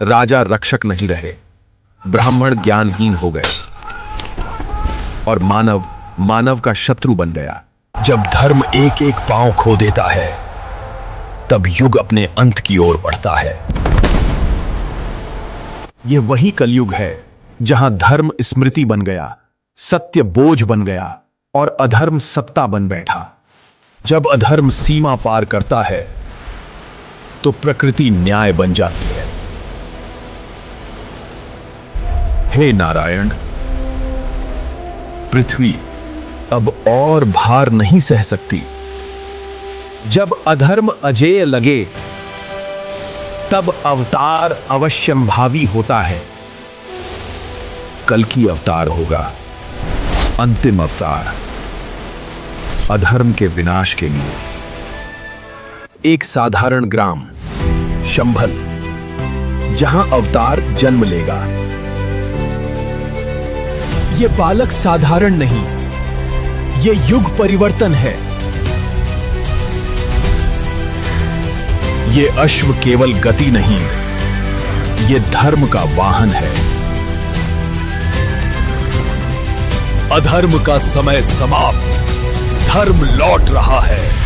राजा रक्षक नहीं रहे, ब्राह्मण ज्ञानहीन हो गए और मानव मानव का शत्रु बन गया। जब धर्म एक एक पांव खो देता है, तब युग अपने अंत की ओर बढ़ता है। यह वही कलयुग है जहां धर्म स्मृति बन गया, सत्य बोझ बन गया और अधर्म सत्ता बन बैठा। जब अधर्म सीमा पार करता है, तो प्रकृति न्याय बन जाती है। हे नारायण, पृथ्वी अब और भार नहीं सह सकती। जब अधर्म अजेय लगे, तब अवतार अवश्यंभावी होता है। कल की अवतार होगा, अंतिम अवतार, अधर्म के विनाश के लिए। एक साधारण ग्राम शंभल, जहां अवतार जन्म लेगा। यह बालक साधारण नहीं, यह युग परिवर्तन है। यह अश्व केवल गति नहीं, यह धर्म का वाहन है। अधर्म का समय समाप्त, धर्म लौट रहा है।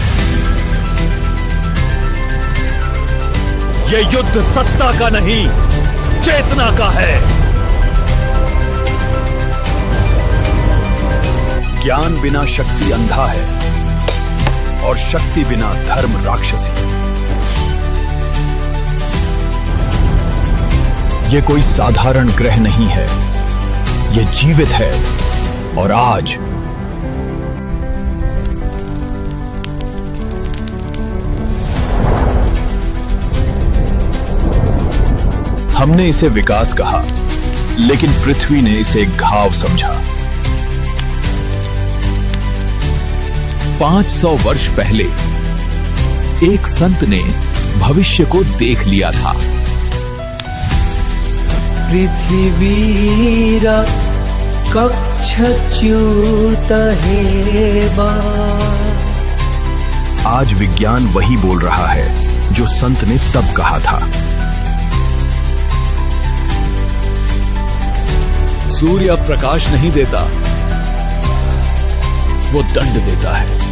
यह युद्ध सत्ता का नहीं, चेतना का है। ज्ञान बिना शक्ति अंधा है और शक्ति बिना धर्म राक्षसी। यह कोई साधारण ग्रह नहीं है, यह जीवित है। और आज हमने इसे विकास कहा, लेकिन पृथ्वी ने इसे एक घाव समझा। 500 वर्ष पहले एक संत ने भविष्य को देख लिया था। पृथ्वीर कक्षच्युत हेवा। आज विज्ञान वही बोल रहा है जो संत ने तब कहा था। सूर्य प्रकाश नहीं देता, वो दंड देता है।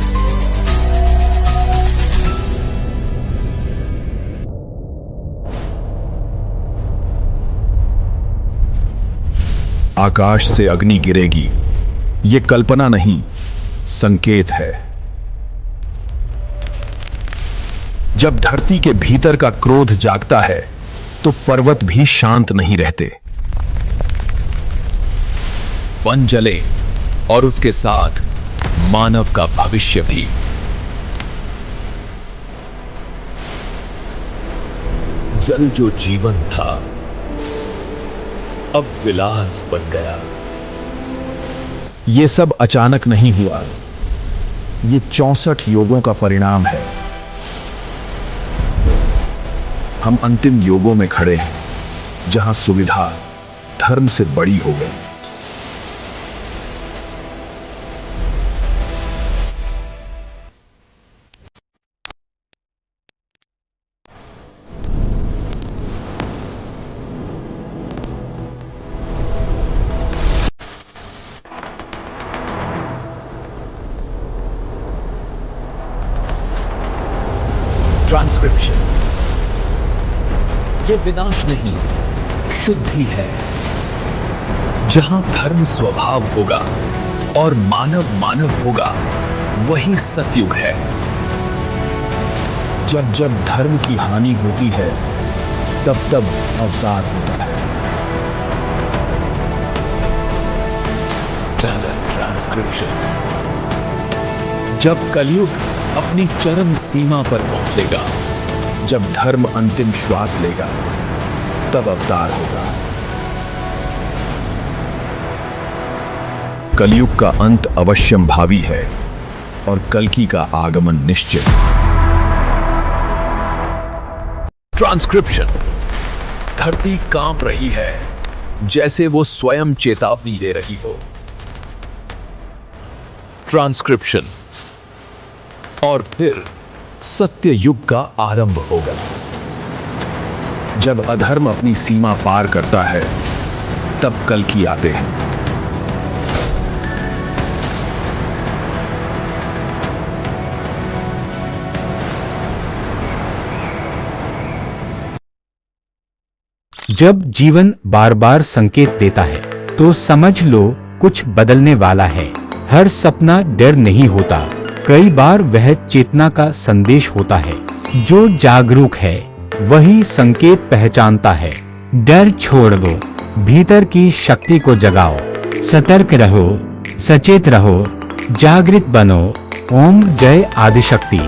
आकाश से अग्नि गिरेगी, ये कल्पना नहीं, संकेत है। जब धरती के भीतर का क्रोध जागता है, तो पर्वत भी शांत नहीं रहते। वन जले और उसके साथ मानव का भविष्य भी। जल जो जीवन था, अब विलास बन गया। यह सब अचानक नहीं हुआ, ये 64 योगों का परिणाम है। हम अंतिम योगों में खड़े हैं, जहां सुविधा धर्म से बड़ी हो गई। ट्रांसक्रिप्शन, ये विनाश नहीं, शुद्धि है। जहां धर्म स्वभाव होगा और मानव मानव होगा, वही सतयुग है। जब जब धर्म की हानि होती है, तब तब अवतार होता है। ट्रांसक्रिप्शन, जब कलयुग अपनी चरम सीमा पर पहुंचेगा, जब धर्म अंतिम श्वास लेगा, तब अवतार होगा। कलयुग का अंत अवश्यंभावी है और कल्कि का आगमन निश्चित। ट्रांसक्रिप्शन, धरती कांप रही है, जैसे वो स्वयं चेतावनी दे रही हो। ट्रांसक्रिप्शन, और फिर सत्य युग का आरंभ होगा, जब अधर्म अपनी सीमा पार करता है तब कल्कि आते हैं। जब जीवन बार बार संकेत देता है तो समझ लो कुछ बदलने वाला है। हर सपना डर नहीं होता, कई बार वह चेतना का संदेश होता है। जो जागरूक है वही संकेत पहचानता है। डर छोड़ दो, भीतर की शक्ति को जगाओ। सतर्क रहो, सचेत रहो, जागृत बनो। ओम जय आदिशक्ति।